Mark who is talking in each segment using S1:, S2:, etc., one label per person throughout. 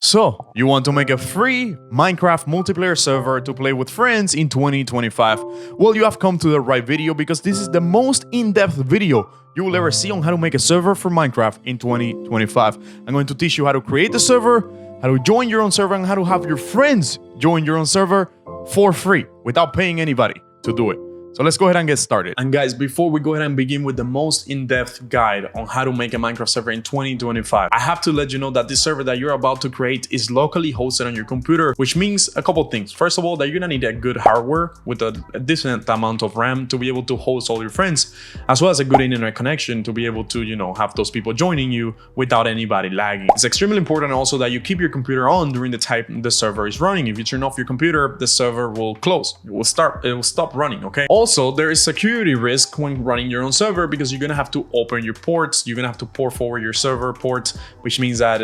S1: So, you want to make a free Minecraft multiplayer server to play with friends in 2025? Well, you have come to the right video because this is the most in-depth video you will ever see on how to make a server for Minecraft in 2025. I'm going to teach you how to create the server, how to join your own server, and how to have your friends join your own server for free without paying anybody to do it. So let's go ahead and get started. And guys, before we go ahead and begin with the most in-depth guide on how to make a Minecraft server in 2025, I have to let you know that this server that you're about to create is locally hosted on your computer, which means a couple things. First of all, that you're gonna need a good hardware with a decent amount of RAM to be able to host all your friends, as well as a good internet connection to be able to, have those people joining you without anybody lagging. It's extremely important also that you keep your computer on during the time the server is running. If you turn off your computer, the server will close. It will stop running, okay? Also, there is security risk when running your own server because you're gonna have to open your ports. You're gonna have to port forward your server ports, which means that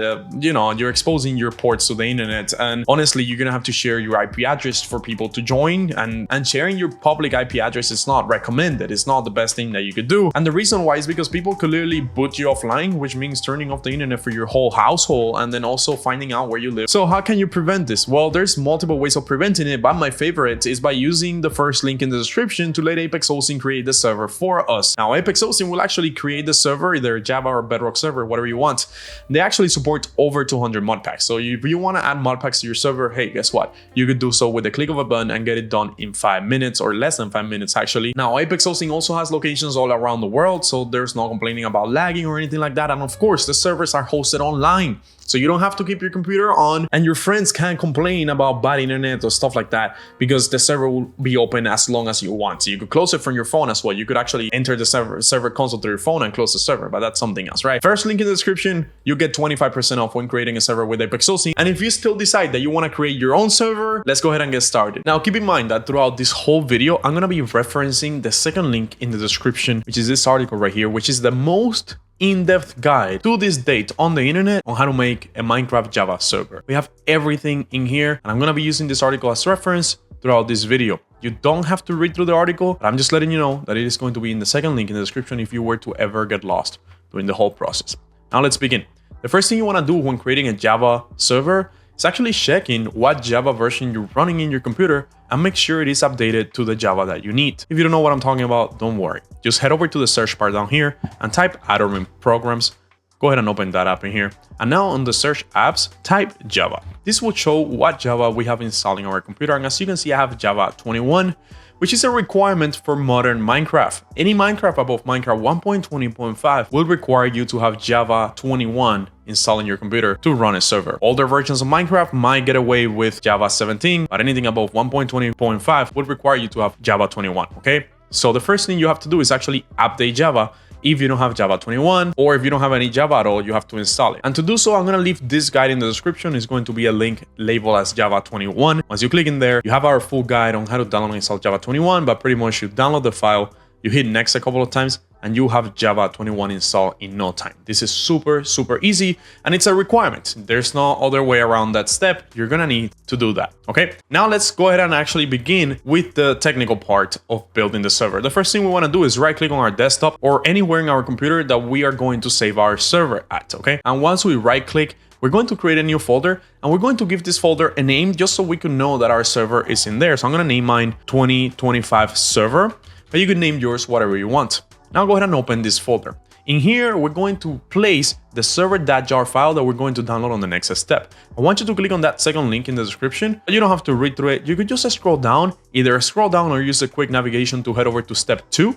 S1: you're exposing your ports to the internet. And honestly, you're gonna have to share your IP address for people to join. And sharing your public IP address is not recommended. It's not the best thing that you could do. And the reason why is because people could literally boot you offline, which means turning off the internet for your whole household and then also finding out where you live. So how can you prevent this? Well, there's multiple ways of preventing it, but my favorite is by using the first link in the description to let Apex Hosting create the server for us. Now, Apex Hosting will actually create the server, either Java or Bedrock server, whatever you want. They actually support over 200 mod packs. So if you want to add mod packs to your server, hey, guess what? You could do so with the click of a button and get it done in 5 minutes or less than 5 minutes, actually. Now, Apex Hosting also has locations all around the world, so there's no complaining about lagging or anything like that. And of course, the servers are hosted online. So you don't have to keep your computer on, and your friends can't complain about bad internet or stuff like that because the server will be open as long as you want. So you could close it from your phone as well. You could actually enter the server console through your phone and close the server, but that's something else, right? First link in the description, you get 25% off when creating a server with Apex Hosting. And if you still decide that you want to create your own server, let's go ahead and get started. Now, keep in mind that throughout this whole video, I'm going to be referencing the second link in the description, which is this article right here, which is the most in-depth guide to this date on the internet on how to make a Minecraft Java server. We have everything in here, and I'm going to be using this article as reference throughout this video. You don't have to read through the article, but I'm just letting you know that it is going to be in the second link in the description if you were to ever get lost during the whole process. Now let's begin. The first thing you want to do when creating a Java server is actually checking what Java version you're running in your computer and make sure it is updated to the Java that you need. If you don't know what I'm talking about, don't worry. Just head over to the search bar down here and type Adorn Programs. Go ahead and open that up in here. And now on the search apps, type Java. This will show what Java we have installed in our computer. And as you can see, I have Java 21, which is a requirement for modern Minecraft. Any Minecraft above Minecraft 1.20.5 will require you to have Java 21 installed in your computer to run a server. Older versions of Minecraft might get away with Java 17, but anything above 1.20.5 would require you to have Java 21, okay? So the first thing you have to do is actually update Java. If you don't have Java 21, or if you don't have any Java at all, you have to install it. And to do so, I'm going to leave this guide in the description. It's going to be a link labeled as Java 21. Once you click in there, you have our full guide on how to download and install Java 21, but pretty much you download the file, you hit next a couple of times, and you have Java 21 installed in no time. This is super, super easy, and it's a requirement. There's no other way around that step. You're gonna need to do that, okay? Now let's go ahead and actually begin with the technical part of building the server. The first thing we wanna do is right-click on our desktop or anywhere in our computer that we are going to save our server at, okay? And once we right-click, we're going to create a new folder, and we're going to give this folder a name just so we can know that our server is in there. So I'm gonna name mine 2025 server, but you can name yours whatever you want. Now go ahead and open this folder. In here, we're going to place the server.jar file that we're going to download on the next step. I want you to click on that second link in the description. You don't have to read through it. You could just scroll down, either scroll down or use a quick navigation to head over to step 2.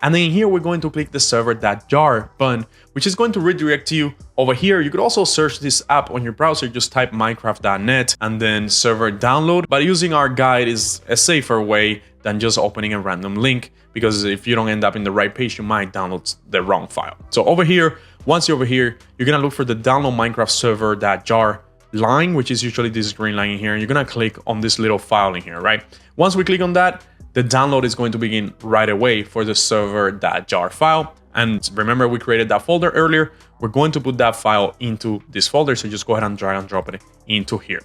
S1: And then here, we're going to click the server.jar button, which is going to redirect you over here. You could also search this app on your browser. Just type minecraft.net and then server download. But using our guide is a safer way than just opening a random link, because if you don't end up in the right page, you might download the wrong file. So over here, once you're over here, you're gonna look for the download Minecraft server.jar line, which is usually this green line in here. And you're gonna click on this little file in here, right? Once we click on that, the download is going to begin right away for the server.jar file. And remember, we created that folder earlier. We're going to put that file into this folder. So just go ahead and drag and drop it into here.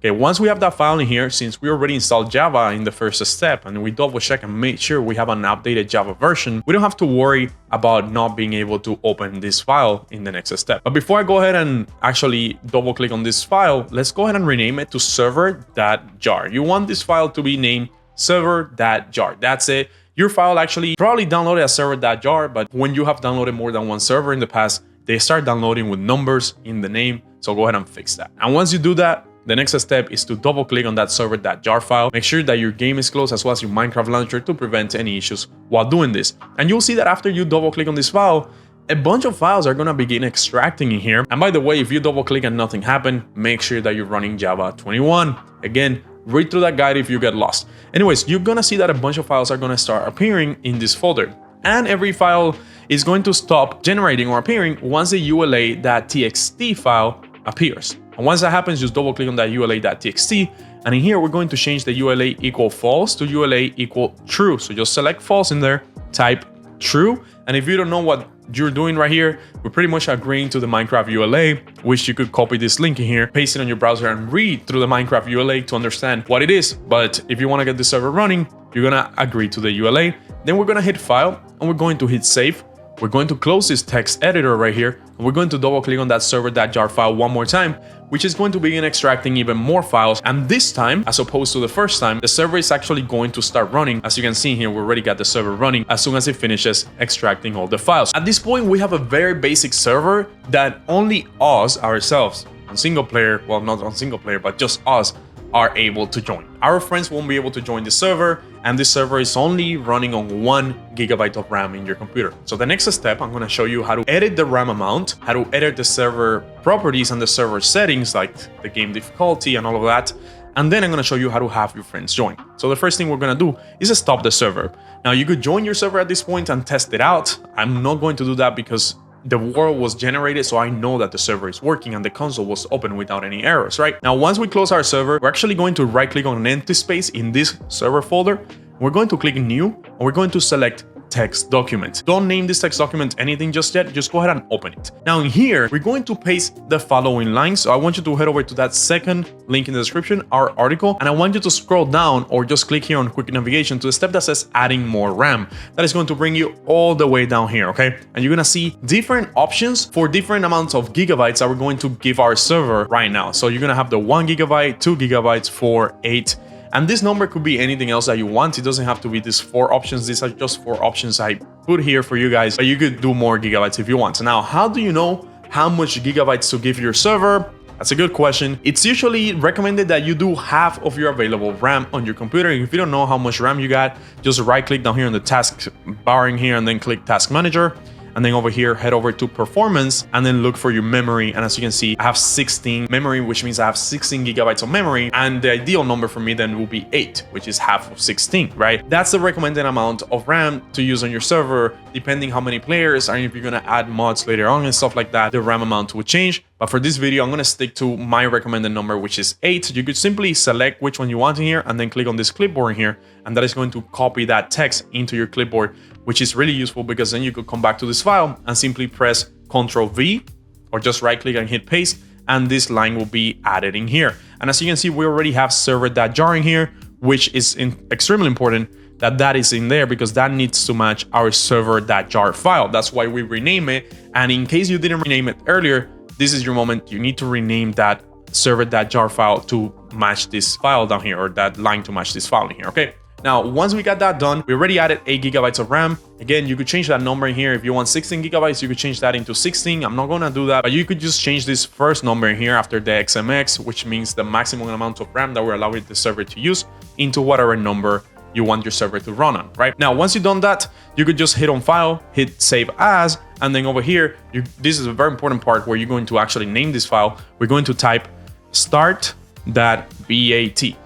S1: Okay, once we have that file in here, since we already installed Java in the first step and we double check and make sure we have an updated Java version, we don't have to worry about not being able to open this file in the next step. But before I go ahead and actually double click on this file, let's go ahead and rename it to server.jar. You want this file to be named server.jar. That's it. Your file actually probably downloaded as server.jar, but when you have downloaded more than one server in the past, they start downloading with numbers in the name. So go ahead and fix that. And once you do that, the next step is to double click on that server.jar file. Make sure that your game is closed as well as your Minecraft launcher to prevent any issues while doing this. And you'll see that after you double click on this file, a bunch of files are gonna begin extracting in here. And by the way, if you double click and nothing happened, make sure that you're running Java 21. Again, read through that guide if you get lost. Anyways, you're gonna see that a bunch of files are gonna start appearing in this folder. And every file is going to stop generating or appearing once the ula.txt file appears. And once that happens, just double click on that ula.txt. And in here, we're going to change the ula equal false to ula equal true. So just select false in there, type true. And if you don't know what you're doing right here, we're pretty much agreeing to the Minecraft ULA, which you could copy this link in here, paste it on your browser and read through the Minecraft ULA to understand what it is. But if you want to get the server running, you're going to agree to the ULA. Then we're going to hit file and we're going to hit save. We're going to close this text editor right here, and we're going to double click on that server.jar file one more time, which is going to begin extracting even more files. And this time, as opposed to the first time, the server is actually going to start running. As you can see here, we already got the server running as soon as it finishes extracting all the files. At this point, we have a very basic server that only us, ourselves, on single player, well, not on single player, but just us, are able to join. Our friends won't be able to join the server, and this server is only running on 1 GB of RAM in your computer. So the next step, I'm gonna show you how to edit the RAM amount, how to edit the server properties and the server settings, like the game difficulty and all of that. And then I'm gonna show you how to have your friends join. So the first thing we're gonna do is stop the server. Now you could join your server at this point and test it out. I'm not going to do that because the world was generated, so I know that the server is working and the console was open without any errors, right? Now, once we close our server, we're actually going to right click on an empty space in this server folder. We're going to click new and we're going to select text document. Don't name this text document anything just yet, just go ahead and open it. Now in here, we're going to paste the following lines. So I want you to head over to that second link in the description, our article, and I want you to scroll down or just click here on quick navigation to the step that says adding more RAM. That is going to bring you all the way down here, okay? And you're gonna see different options for different amounts of gigabytes that we're going to give our server right now. So you're gonna have the 1 GB, 2 GB, 4, 8, and this number could be anything else that you want. It doesn't have to be these 4 options. These are just 4 options I put here for you guys, but you could do more gigabytes if you want. So now, how do you know how much gigabytes to give your server? That's a good question. It's usually recommended that you do half of your available RAM on your computer. If you don't know how much RAM you got, just right click down here on the task bar in here and then click Task Manager. And then over here, head over to performance and then look for your memory. And as you can see, I have 16 memory, which means I have 16 gigabytes of memory. And the ideal number for me then will be 8, which is half of 16, right? That's the recommended amount of RAM to use on your server, depending how many players, and if you're gonna add mods later on and stuff like that, the RAM amount will change. But for this video, I'm gonna stick to my recommended number, which is 8. You could simply select which one you want in here and then click on this clipboard in here. And that is going to copy that text into your clipboard, which is really useful because then you could come back to this file and simply press Ctrl+V or just right click and hit paste. And this line will be added in here. And as you can see, we already have server.jar in here, which is extremely important that is in there because that needs to match our server.jar file. That's why we rename it. And in case you didn't rename it earlier, this is your moment. You need to rename that server.jar file to match this file down here, or that line to match this file in here, okay? Now, once we got that done, we already added 8 gigabytes of RAM. Again, you could change that number in here. If you want 16 gigabytes, you could change that into 16. I'm not gonna do that, but you could just change this first number in here after the XMX, which means the maximum amount of RAM that we're allowing the server to use, into whatever number you want your server to run on, right? Now, once you've done that, you could just hit on file, hit save as, and then over here, this is a very important part where you're going to actually name this file. We're going to type start.bat.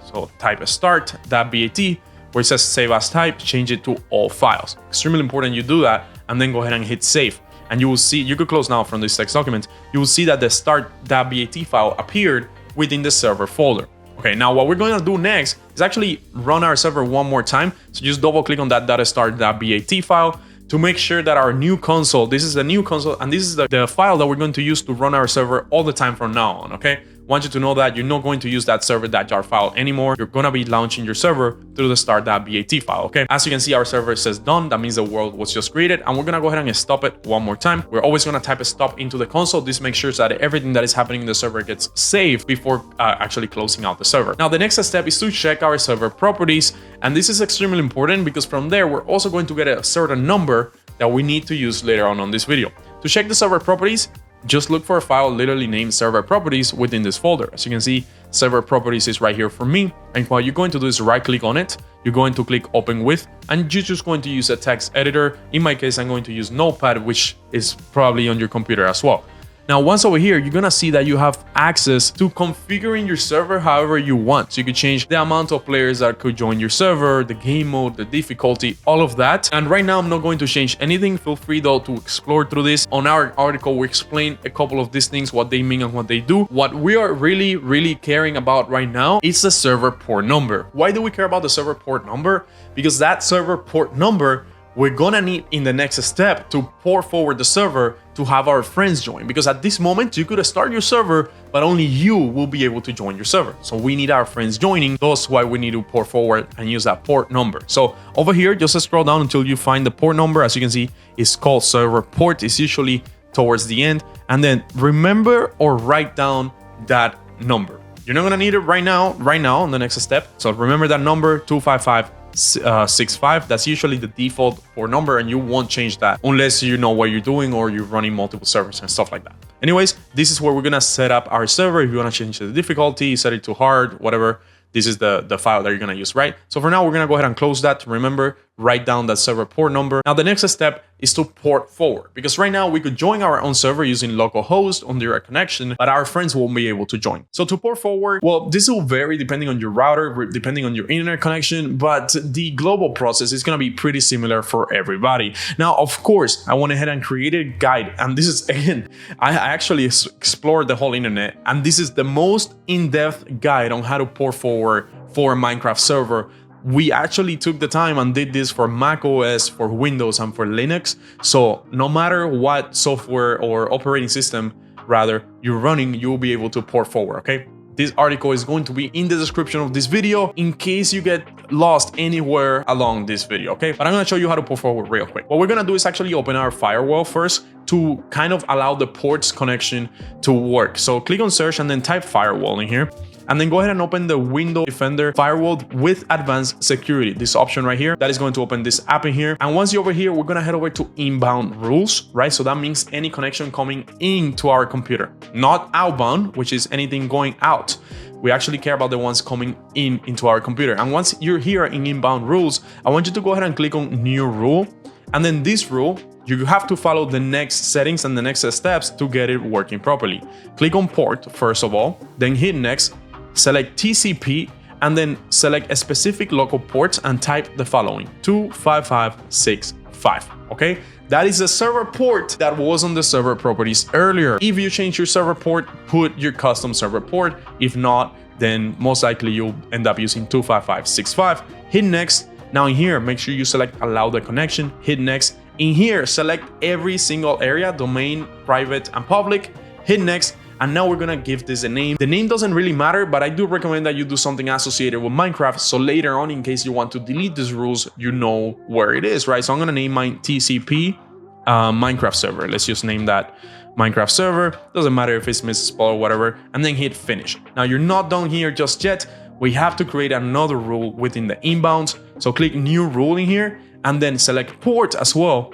S1: So type a start.bat, where it says save as type, change it to all files. Extremely important you do that, and then go ahead and hit save. And you will see, you could close now from this text document, you will see that the start.bat file appeared within the server folder. Okay, now what we're going to do next is actually run our server one more time. So just double click on that start.bat file to make sure that our new console, this is the new console, and this is the file that we're going to use to run our server all the time from now on, okay? want you to know that you're not going to use that server.jar file anymore. You're going to be launching your server through the start.bat file, okay? As you can see, our server says done. That means the world was just created, and we're going to go ahead and stop it one more time. We're always going to type a stop into the console. This makes sure that everything that is happening in the server gets saved before actually closing out the server. Now, the next step is to check our server properties, and this is extremely important because from there, we're also going to get a certain number that we need to use later on this video. To check the server properties, just look for a file literally named server properties within this folder. As you can see, server properties is right here for me. And what you're going to do is right click on it. You're going to click open with, and you're just going to use a text editor. In my case, I'm going to use Notepad, which is probably on your computer as well. Now, once over here, you're gonna see that you have access to configuring your server however you want. So you could change the amount of players that could join your server, the game mode, the difficulty, all of that. And right now, I'm not going to change anything. Feel free though to explore through this. On our article, we explain a couple of these things, what they mean and what they do. What we are really caring about right now is the server port number. Why do we care about the server port number? Because that server port number we're gonna need in the next step to port forward the server to have our friends join, because at this moment you could start your server, but only you will be able to join your server. So we need our friends joining. That's why we need to port forward and use that port number. So over here, just scroll down until you find the port number. As you can see, it's called server port. It's usually towards the end. And then remember or write down that number. You're not gonna need it right now on the next step. So remember that number, 25565. That's usually the default port number, and you won't change that unless you know what you're doing or you're running multiple servers and stuff like that. Anyways, this is where we're gonna set up our server. If you wanna change the difficulty, set it to hard, whatever, this is the file that you're gonna use, right? So for now, we're gonna go ahead and close that. Remember, write down that server port number. Now, the next step is to port forward, because right now we could join our own server using localhost on direct connection, but our friends won't be able to join. So to port forward, well, this will vary depending on your router, depending on your internet connection, but the global process is gonna be pretty similar for everybody. Now, of course, I went ahead and created a guide, and this is, again, I actually explored the whole internet, and this is the most in-depth guide on how to port forward for a Minecraft server. We actually took the time and did this for Mac OS, for Windows, and for Linux. So no matter what software or operating system, rather, you're running, you'll be able to port forward, okay? This article is going to be in the description of this video in case you get lost anywhere along this video, okay? But I'm gonna show you how to port forward real quick. What we're gonna do is actually open our firewall first to kind of allow the ports connection to work. So click on search and then type firewall in here. And then go ahead and open the Windows Defender Firewall with Advanced Security, this option right here. That is going to open this app in here. And once you're over here, we're gonna head over to inbound rules, right? So that means any connection coming into our computer, not outbound, which is anything going out. We actually care about the ones coming into our computer. And once you're here in inbound rules, I want you to go ahead and click on new rule. And then this rule, you have to follow the next settings and the next steps to get it working properly. Click on port, first of all, then hit next. Select TCP, and then select a specific local port and type the following, 25565, okay? That is the server port that was on the server properties earlier. If you change your server port, put your custom server port. If not, then most likely you'll end up using 25565. Hit next. Now in here, make sure you select allow the connection, hit next. In here, select every single area, domain, private, and public, hit next. And now we're gonna give this a name. The name doesn't really matter, but I do recommend that you do something associated with Minecraft. So later on, in case you want to delete these rules, you know where it is, right? So I'm gonna name mine TCP Minecraft server. Let's just name that Minecraft server. Doesn't matter if it's misspelled or whatever. And then hit finish. Now you're not done here just yet. We have to create another rule within the inbounds. So click new rule in here and then select port as well.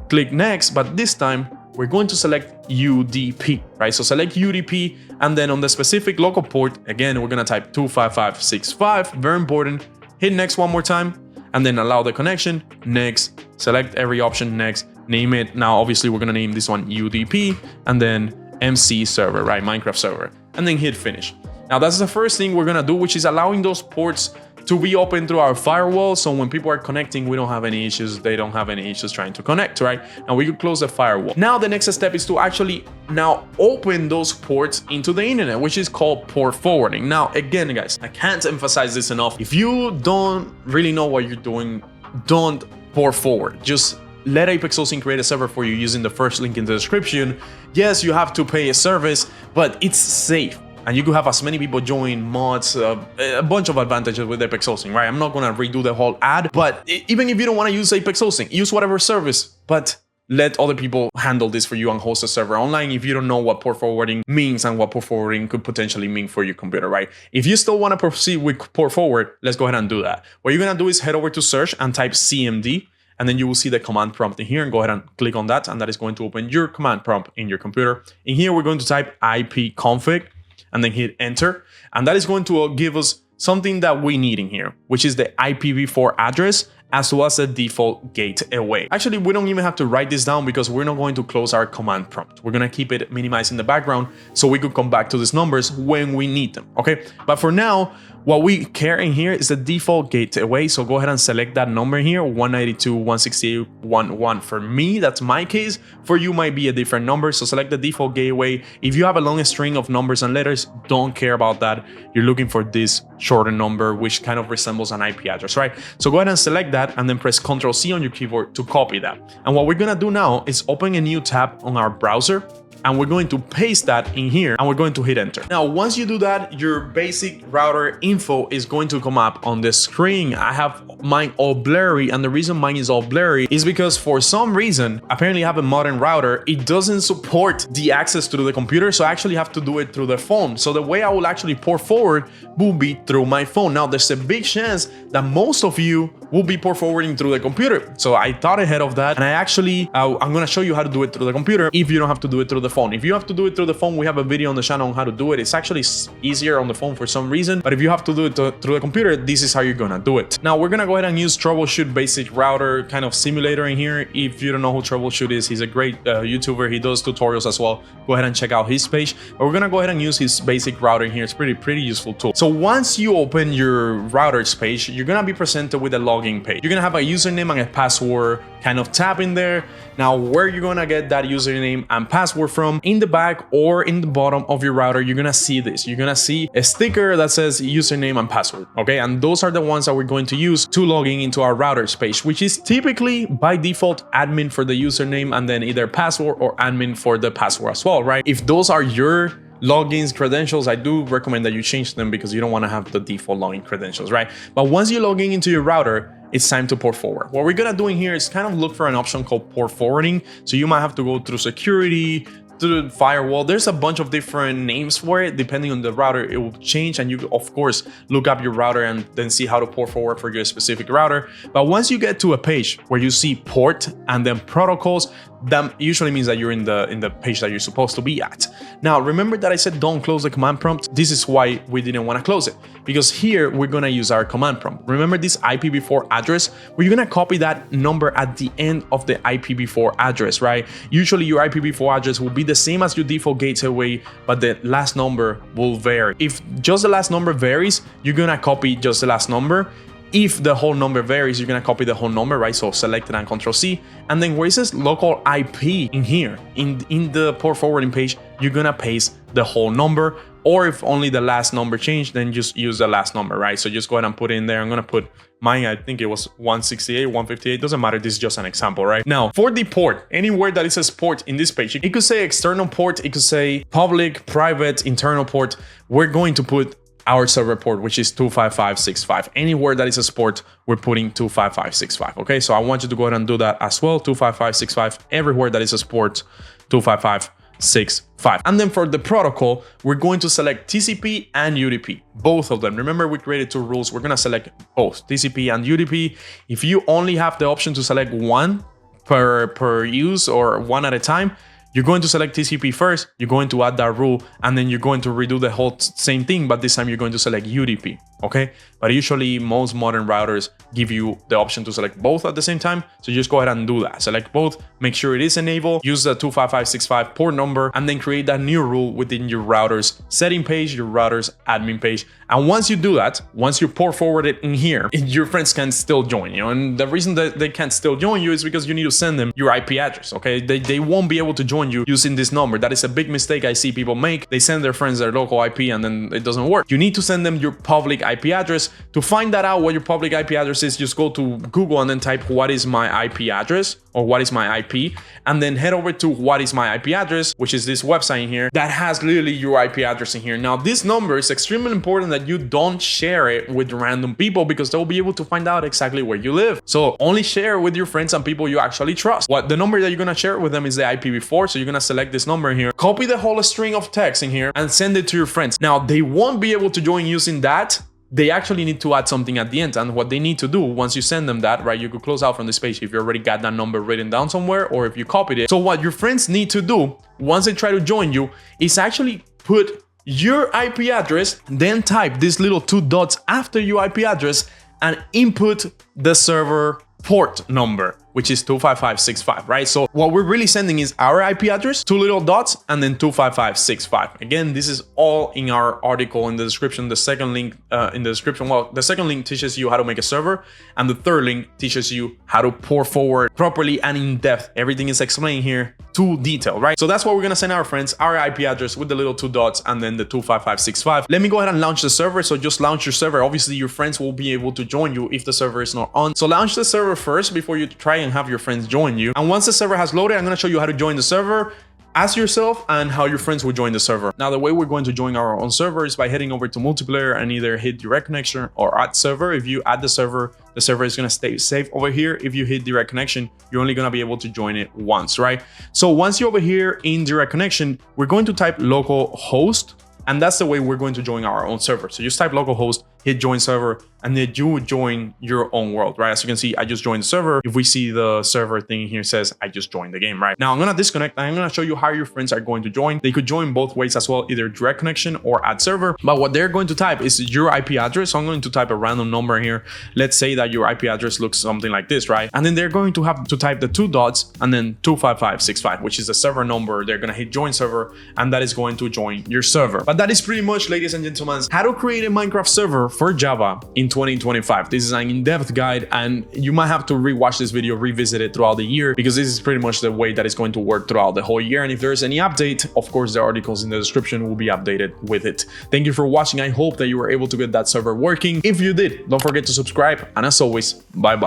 S1: Click next, but this time, we're going to select UDP, right? So select UDP, and then on the specific local port, again, we're gonna type 25565, very important. Hit next one more time, and then allow the connection, next, select every option, next, name it. Now, obviously, we're gonna name this one UDP, and then MC server, right? Minecraft server, and then hit finish. Now, that's the first thing we're gonna do, which is allowing those ports to be open through our firewall. So when people are connecting, we don't have any issues. They don't have any issues trying to connect, right? And we could close the firewall. Now, the next step is to actually now open those ports into the internet, which is called port forwarding. Now, again, guys, I can't emphasize this enough. If you don't really know what you're doing, don't port forward. Just let Apex Hosting create a server for you using the first link in the description. Yes, you have to pay a service, but it's safe. and you could have as many people join, mods, a bunch of advantages with Apex hosting, right? I'm not gonna redo the whole ad, but even if you don't want to use Apex hosting, use whatever service, but let other people handle this for you and host a server online if you don't know what port forwarding means and what port forwarding could potentially mean for your computer, right? If you still want to proceed with port forward, let's go ahead and do that. What you're going to do is head over to search and type CMD, and then you will see the command prompt in here, and go ahead and click on that, and that is going to open your command prompt in your computer. In here, we're going to type ipconfig and then hit enter, and that is going to give us something that we need in here, which is the IPv4 address as well as the default gateway. Actually, we don't even have to write this down because we're not going to close our command prompt. We're going to keep it minimized in the background so we could come back to these numbers when we need them, okay? But for now, what we care in here is the default gateway. So go ahead and select that number here, 192.168.1.1. For me, that's my case. For you, might be a different number. So select the default gateway. If you have a long string of numbers and letters, don't care about that. You're looking for this shorter number, which kind of resembles an IP address, right? So go ahead and select that and then press Ctrl-C on your keyboard to copy that. And what we're gonna do now is open a new tab on our browser, and we're going to paste that in here, and we're going to hit enter. Now, once you do that, your basic router info is going to come up on the screen. I have mine all blurry, and the reason mine is all blurry is because for some reason, apparently I have a modern router, it doesn't support the access to the computer, so I actually have to do it through the phone. So the way I will actually port forward will be through my phone. Now, there's a big chance that most of you will be port forwarding through the computer. So I thought ahead of that, and I actually, I'm gonna show you how to do it through the computer if you don't have to do it through the phone. If you have to do it through the phone, we have a video on the channel on how to do it. It's actually easier on the phone for some reason, but if you have to do it through the computer, this is how you're gonna do it. Now, we're gonna go ahead and use Troubleshoot Basic Router kind of simulator in here. If you don't know who Troubleshoot is, he's a great YouTuber. He does tutorials as well. Go ahead and check out his page. But we're gonna go ahead and use his basic router in here. It's pretty useful tool. So once you open your routers page, you're gonna be presented with a login page. You're gonna have a username and a password kind of tab in there. Now, where you're gonna get that username and password from, in the back or in the bottom of your router, you're gonna see this. You're gonna see a sticker that says username and password, okay? And those are the ones that we're going to use to log in into our routers page, which is typically by default admin for the username and then either password or admin for the password as well, right? If those are your logins, credentials, I do recommend that you change them because you don't want to have the default login credentials, right? But once you log in into your router, it's time to port forward. What we're gonna do in here is kind of look for an option called port forwarding. So you might have to go through security, to the firewall. There's a bunch of different names for it. Depending on the router, it will change, and you of course look up your router and then see how to port forward for your specific router. But once you get to a page where you see port and then protocols, that usually means that you're in the page that you're supposed to be at. Now, remember that I said don't close the command prompt? This is why we didn't want to close it, because here we're going to use our command prompt. Remember this IPv4 address? We're going to copy that number at the end of the IPv4 address, right? Usually your IPv4 address will be the same as your default gateway, but the last number will vary. If just the last number varies, you're going to copy just the last number. If the whole number varies, you're gonna copy the whole number, right? So select it and Ctrl-C. And then where it says local IP in here, in the port forwarding page, you're gonna paste the whole number. Or if only the last number changed, then just use the last number, right? So just go ahead and put it in there. I'm gonna put mine, I think it was 168, 158, doesn't matter. This is just an example, right? Now, for the port, anywhere that it says port in this page, it could say external port, it could say public, private, internal port. We're going to put our server port, which is 25565. Anywhere that is a port, we're putting 25565. Okay, so I want you to go ahead and do that as well. 25565. Everywhere that is a port, 25565. And then for the protocol, we're going to select TCP and UDP, both of them. Remember, we created two rules. We're gonna select both TCP and UDP. If you only have the option to select one per use or one at a time, you're going to select TCP first, you're going to add that rule, and then you're going to redo the whole same thing, but this time you're going to select UDP, okay? But usually most modern routers give you the option to select both at the same time, so just go ahead and do that. Select both, make sure it is enabled, use the 25565 port number, and then create that new rule within your router's setting page, your router's admin page. And once you do that, once you port forward it in here, your friends can still join you. And the reason that they can't still join you is because you need to send them your IP address, okay? They won't be able to join you using this number. That is a big mistake I see people make. They send their friends their local IP and then it doesn't work. You need to send them your public IP address. To find that out, what your public IP address is, just go to Google and then type what is my IP address or what is my IP, and then head over to what is my IP address, which is this website in here that has literally your IP address in here. Now, this number is extremely important that you don't share it with random people because they'll be able to find out exactly where you live. So only share with your friends and people you actually trust. What the number that you're gonna share with them is the IPv4. So you're gonna select this number here, copy the whole string of text in here and send it to your friends. Now, they won't be able to join using that. They actually need to add something at the end, and what they need to do once you send them that, right, you could close out from this page if you already got that number written down somewhere or if you copied it. So what your friends need to do once they try to join you is actually put your IP address, then type these little 2 dots after your IP address and input the server port number, which is 25565, right? So what we're really sending is our IP address, 2 little dots, and then 25565. Again, this is all in our article in the description. The second link in the description, well, the second link teaches you how to make a server, and the third link teaches you how to port forward properly and in depth. Everything is explained here to detail, right? So that's what we're gonna send our friends, our IP address with the little 2 dots and then the 25565. Let me go ahead and launch the server. So just launch your server. Obviously, your friends will be able to join you if the server is not on. So launch the server first before you try and have your friends join you. And once the server has loaded, I'm gonna show you how to join the server, as yourself, and how your friends will join the server. Now, the way we're going to join our own server is by heading over to multiplayer and either hit direct connection or add server. If you add the server is gonna stay safe over here. If you hit direct connection, you're only gonna be able to join it once, right? So once you're over here in direct connection, we're going to type localhost, and that's the way we're going to join our own server. So just type localhost, hit join server, and then you would join your own world, right? As you can see, I just joined the server. If we see the server thing here says, I just joined the game, right? Now I'm gonna disconnect and I'm gonna show you how your friends are going to join. They could join both ways as well, either direct connection or add server. But what they're going to type is your IP address. So I'm going to type a random number here. Let's say that your IP address looks something like this, right? And then they're going to have to type the 2 dots and then 25565, which is the server number. They're gonna hit join server, and that is going to join your server. But that is pretty much, ladies and gentlemen, how to create a Minecraft server for Java in 2025. This is an in-depth guide, and you might have to rewatch this video, revisit it throughout the year, because this is pretty much the way that it's going to work throughout the whole year. And if there's any update, of course, the articles in the description will be updated with it. Thank you for watching. I hope that you were able to get that server working. If you did, don't forget to subscribe, and as always, bye-bye.